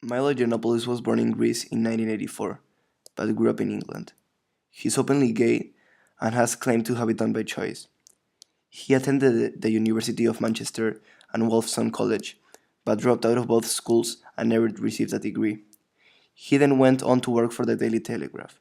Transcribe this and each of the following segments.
Milo Yiannopoulos was born in Greece in 1984, but grew up in England. He's openly gay and has claimed to have it done by choice. He attended the University of Manchester and Wolfson College, but dropped out of both schools and never received a degree. He then went on to work for the Daily Telegraph.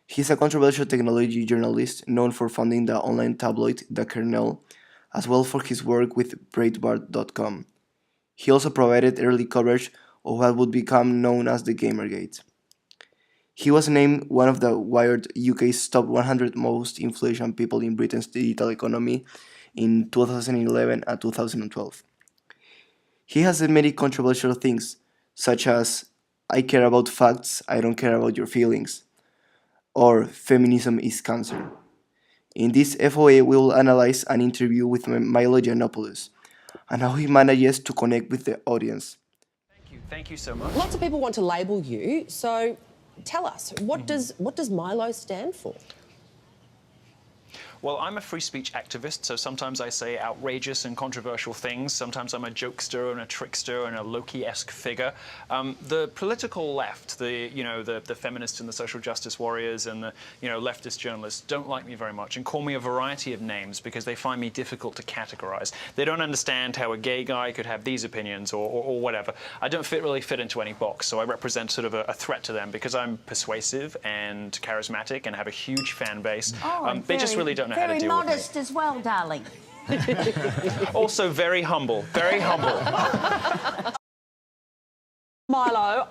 He's a controversial technology journalist known for founding the online tabloid The Kernel, as well for his work with Breitbart.com. He also provided early coverage of what would become known as the Gamergate. He was named one of the Wired UK's top 100 most influential people in Britain's digital economy in 2011 and 2012. He has said many controversial things, such as, "I care about facts, I don't care about your feelings," or "Feminism is cancer." In this FOA, we will analyze an interview with Milo Yiannopoulos and how he manages to connect with the audience. Thank you so much. Lots of people want to label you, so tell us, what does Milo stand for? Well, I'm a free speech activist, so sometimes I say outrageous and controversial things. Sometimes I'm a jokester and a trickster and a Loki-esque figure. The political left, the feminists and the social justice warriors and the leftist journalists don't like me very much and call me a variety of names because they find me difficult to categorize. They don't understand how a gay guy could have these opinions or whatever. I don't really fit into any box, so I represent sort of a threat to them because I'm persuasive and charismatic and have a huge fan base. They just really don't know how to deal with me. Very modest as well, darling. Also very humble, very humble. Milo,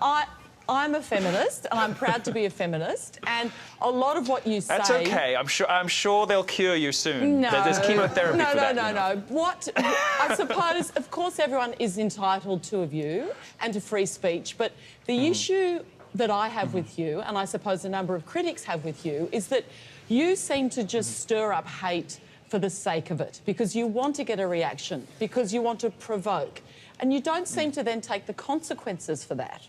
I'm a feminist, and I'm proud to be a feminist, and a lot of what you say... That's okay. I'm sure they'll cure you soon. No. There's chemotherapy for that. No. What, I suppose, of course, everyone is entitled to a view and to free speech, but the issue that I have with you, and I suppose a number of critics have with you, is that you seem to just stir up hate for the sake of it, because you want to get a reaction, because you want to provoke, and you don't seem to then take the consequences for that.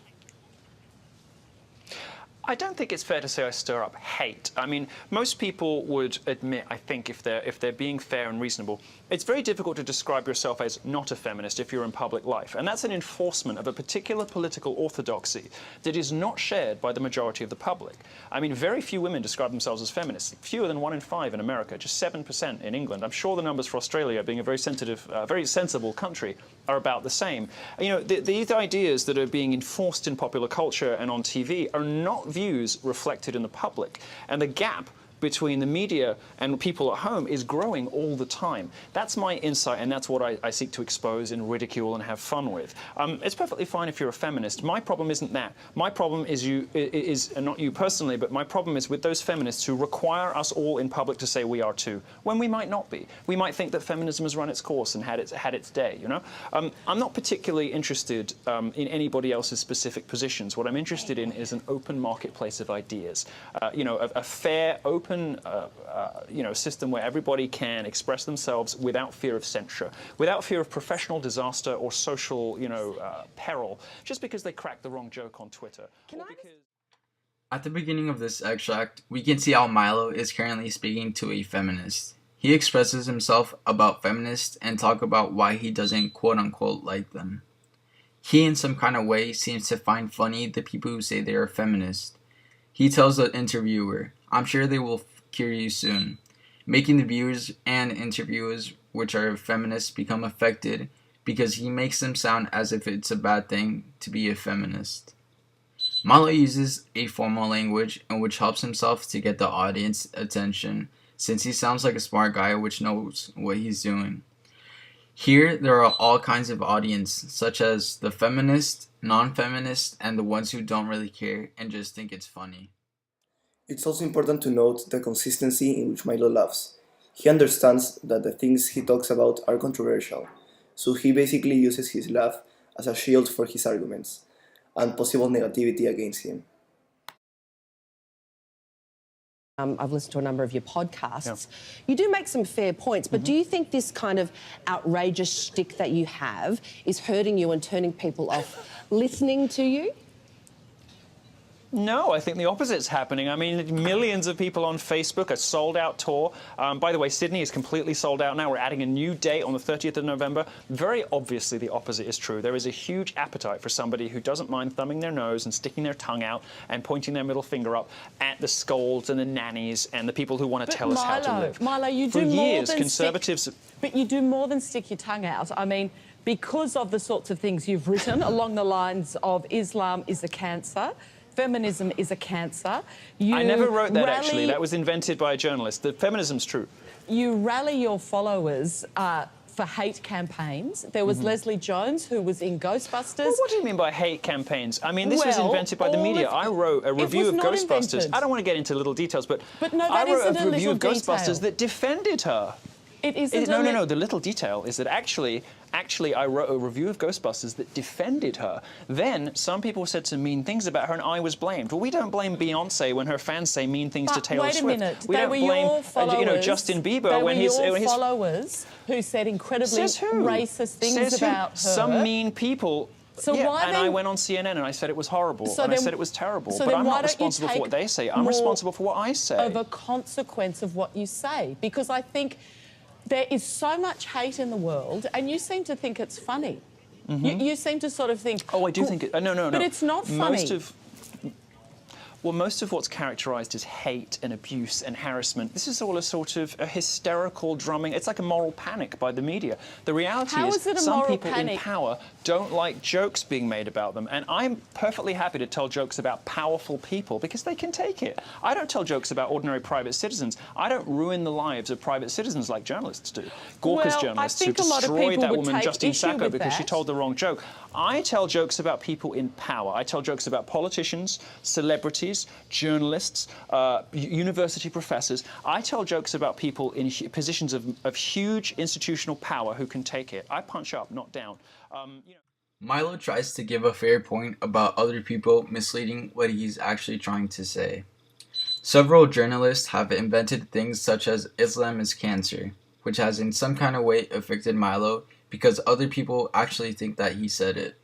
I don't think it's fair to say I stir up hate. I mean, most people would admit, I think, if they're being fair and reasonable, it's very difficult to describe yourself as not a feminist if you're in public life. And that's an enforcement of a particular political orthodoxy that is not shared by the majority of the public. I mean, very few women describe themselves as feminists. Fewer than 1 in 5 in America, just 7% in England. I'm sure the numbers for Australia, being a very sensible country, are about the same. These ideas that are being enforced in popular culture and on TV are not views reflected in the public. And the gap between the media and people at home is growing all the time. That's my insight, and that's what I seek to expose and ridicule and have fun with. It's perfectly fine if you're a feminist. My problem isn't that. My problem is not you personally, but my problem is with those feminists who require us all in public to say we are too, when we might not be. We might think that feminism has run its course and had its day, I'm not particularly interested in anybody else's specific positions. What I'm interested in is an open marketplace of ideas. A fair, open system where everybody can express themselves without fear of censure, without fear of professional disaster or social, peril, just because they cracked the wrong joke on Twitter. At the beginning of this extract, we can see how Milo is currently speaking to a feminist. He expresses himself about feminists and talk about why he doesn't quote-unquote like them. He, in some kind of way, seems to find funny the people who say they are feminist. He tells the interviewer, "I'm sure they will cure you soon," making the viewers and interviewers, which are feminists, become affected because he makes them sound as if it's a bad thing to be a feminist. Milo uses a formal language in which helps himself to get the audience attention, since he sounds like a smart guy which knows what he's doing. Here, there are all kinds of audience, such as the feminist, non-feminist, and the ones who don't really care and just think it's funny. It's also important to note the consistency in which Milo laughs. He understands that the things he talks about are controversial, so he basically uses his laugh as a shield for his arguments and possible negativity against him. I've listened to a number of your podcasts. Yeah. You do make some fair points, but do you think this kind of outrageous shtick that you have is hurting you and turning people off listening to you? No, I think the opposite's happening. I mean, millions of people on Facebook, a sold-out tour. By the way, Sydney is completely sold out now. We're adding a new date on the 30th of November. Very obviously, the opposite is true. There is a huge appetite for somebody who doesn't mind thumbing their nose and sticking their tongue out and pointing their middle finger up at the scolds and the nannies and the people who want to tell us how to live. Milo, you For do more years, than Conservatives... but you do more than stick your tongue out. I mean, because of the sorts of things you've written along the lines of Islam is a cancer, feminism is a cancer. I never wrote that, actually. That was invented by a journalist. The feminism's true. You rally your followers for hate campaigns. There was Leslie Jones, who was in Ghostbusters. Well, what do you mean by hate campaigns? I mean, this was invented by the media. I wrote a review of Ghostbusters. Invented. I don't want to get into little details, but no, I wrote a review of detail. Ghostbusters that defended her. It isn't. No. The little detail is that actually, I wrote a review of Ghostbusters that defended her. Then some people said some mean things about her, and I was blamed. Well, we don't blame Beyonce when her fans say mean things to Taylor Swift. Wait a minute. We don't blame, Justin Bieber when his followers who said incredibly racist things about her. Some mean people. So yeah, why and then, I went on CNN and I said it was horrible, so and then, I said it was terrible. So but then I'm why not don't responsible you for what they say. I'm responsible for what I say. Of a consequence of what you say, because I think there is so much hate in the world, and you seem to think it's funny. You seem to sort of think... Oh, I do think it... No. But it's not funny. Most of what's characterised as hate and abuse and harassment, this is all a sort of a hysterical drumming. It's like a moral panic by the media. The reality is some people in power don't like jokes being made about them. And I'm perfectly happy to tell jokes about powerful people because they can take it. I don't tell jokes about ordinary private citizens. I don't ruin the lives of private citizens like journalists do. Gawker's journalists who destroyed that woman, Justine Sacco, because she told the wrong joke. I tell jokes about people in power. I tell jokes about politicians, celebrities, journalists, university professors. I tell jokes about people in positions of huge institutional power who can take it. I punch up, not down. Milo tries to give a fair point about other people misleading what he's actually trying to say. Several journalists have invented things such as Islam is cancer, which has in some kind of way affected Milo because other people actually think that he said it.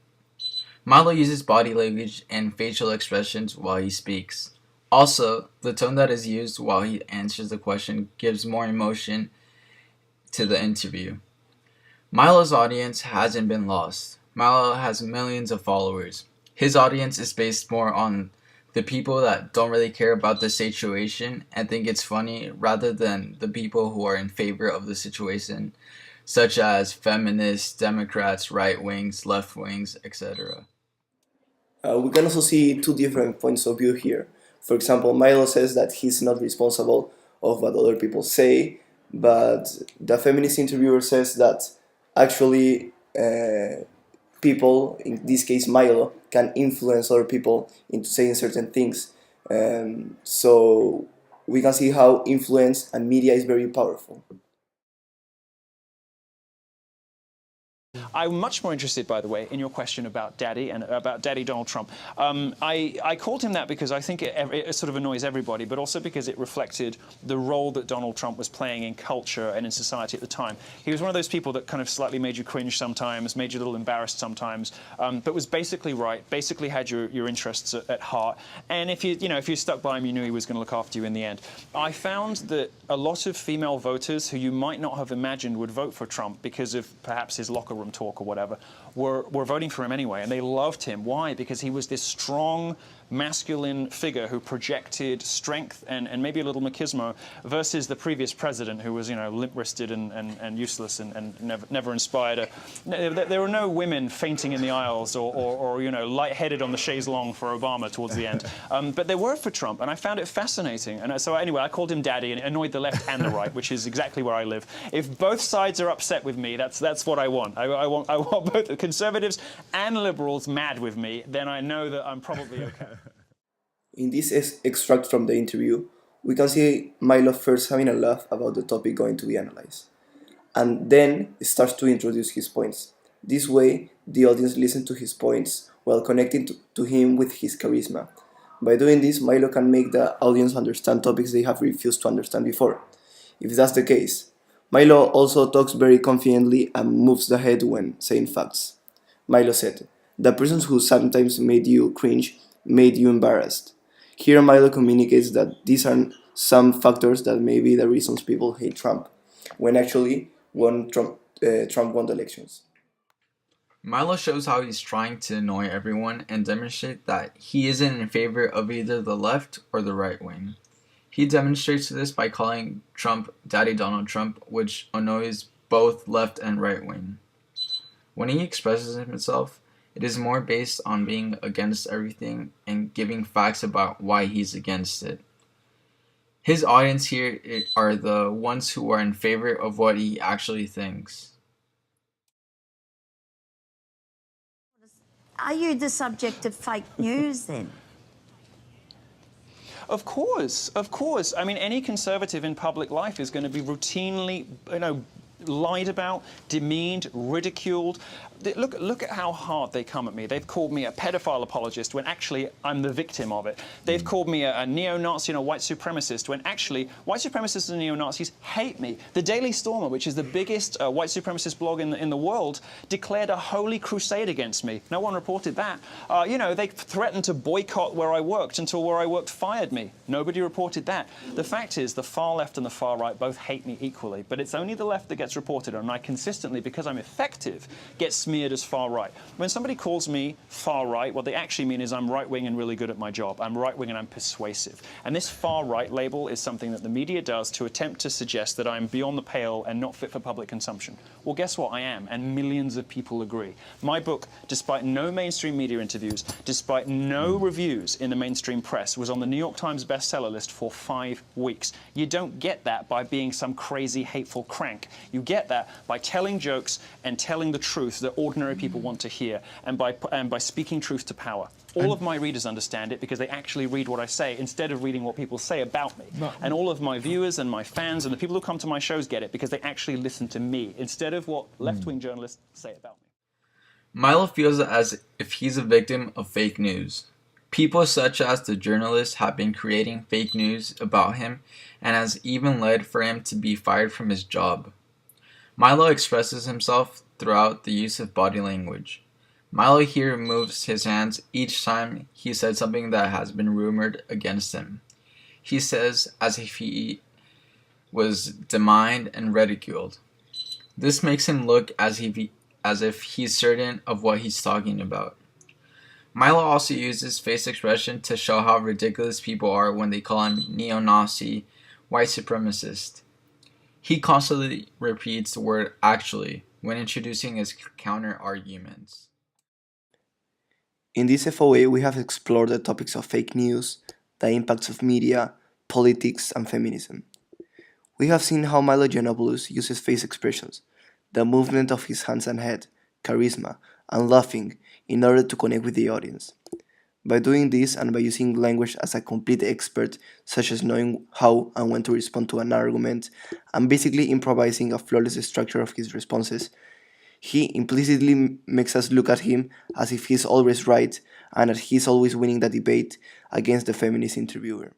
Milo uses body language and facial expressions while he speaks. Also, the tone that is used while he answers the question gives more emotion to the interview. Milo's audience hasn't been lost. Milo has millions of followers. His audience is based more on the people that don't really care about the situation and think it's funny rather than the people who are in favor of the situation, such as feminists, Democrats, right wings, left wings, etc. We can also see two different points of view here. For example, Milo says that he's not responsible of what other people say, but the feminist interviewer says that actually people, in this case Milo, can influence other people into saying certain things. So we can see how influence and media is very powerful. I'm much more interested, by the way, in your question about Daddy and about Daddy Donald Trump. I called him that because I think it sort of annoys everybody, but also because it reflected the role that Donald Trump was playing in culture and in society at the time. He was one of those people that kind of slightly made you cringe sometimes, made you a little embarrassed sometimes, but was basically right, basically had your interests at heart. And if you stuck by him, you knew he was going to look after you in the end. I found that a lot of female voters who you might not have imagined would vote for Trump because of perhaps his locker room talk or whatever, were voting for him anyway, and they loved him. Why? Because he was this strong, masculine figure who projected strength and maybe a little machismo versus the previous president who was, limp-wristed and useless and never inspired. There were no women fainting in the aisles or lightheaded on the chaise longue for Obama towards the end. But there were for Trump, and I found it fascinating. And so anyway, I called him Daddy, and it annoyed the left and the right, which is exactly where I live. If both sides are upset with me, that's what I want. I want both the conservatives and liberals mad with me. Then I know that I'm probably okay. In this extract from the interview, we can see Milo first having a laugh about the topic going to be analyzed, and then starts to introduce his points. This way, the audience listens to his points while connecting to him with his charisma. By doing this, Milo can make the audience understand topics they have refused to understand before. If that's the case, Milo also talks very confidently and moves the head when saying facts. Milo said, "The persons who sometimes made you cringe made you embarrassed. Here, Milo communicates that these are some factors that may be the reasons people hate Trump, when actually Trump won the elections. Milo shows how he's trying to annoy everyone and demonstrate that he isn't in favor of either the left or the right wing. He demonstrates this by calling Trump Daddy Donald Trump, which annoys both left and right wing. When he expresses himself, it is more based on being against everything and giving facts about why he's against it. His audience here are the ones who are in favor of what he actually thinks. Are you the subject of fake news then? Of course, of course. I mean, any conservative in public life is going to be routinely, lied about, demeaned, ridiculed. Look at how hard they come at me. They've called me a pedophile apologist when actually I'm the victim of it. They've called me a neo-Nazi and a white supremacist when actually white supremacists and neo-Nazis hate me. The Daily Stormer, which is the biggest white supremacist blog in the world, declared a holy crusade against me. No one reported that. They threatened to boycott where I worked until where I worked fired me. Nobody reported that. The fact is the far left and the far right both hate me equally, but it's only the left that gets reported on, and I consistently, because I'm effective, get smeared as far right. When somebody calls me far right, what they actually mean is I'm right-wing and really good at my job. I'm right-wing and I'm persuasive. And this far right label is something that the media does to attempt to suggest that I'm beyond the pale and not fit for public consumption. Well, guess what? I am, and millions of people agree. My book, despite no mainstream media interviews, despite no reviews in the mainstream press, was on the New York Times bestseller list for 5 weeks. You don't get that by being some crazy, hateful crank. You get that by telling jokes and telling the truth that ordinary people want to hear, and by speaking truth to power. All of my readers understand it because they actually read what I say instead of reading what people say about me. And all of my viewers and my fans and the people who come to my shows get it because they actually listen to me instead of what left-wing journalists say about me. Milo feels as if he's a victim of fake news. People such as the journalists have been creating fake news about him and has even led for him to be fired from his job. Milo expresses himself throughout the use of body language. Milo here moves his hands each time he said something that has been rumored against him. He says as if he was demeaned and ridiculed. This makes him look as if he's certain of what he's talking about. Milo also uses face expression to show how ridiculous people are when they call him neo-Nazi, white supremacist. He constantly repeats the word actually when introducing his counter-arguments. In this FOA, we have explored the topics of fake news, the impacts of media, politics, and feminism. We have seen how Milo Yiannopoulos uses face expressions, the movement of his hands and head, charisma, and laughing in order to connect with the audience. By doing this and by using language as a complete expert, such as knowing how and when to respond to an argument, and basically improvising a flawless structure of his responses, he implicitly makes us look at him as if he's always right and that he's always winning the debate against the feminist interviewer.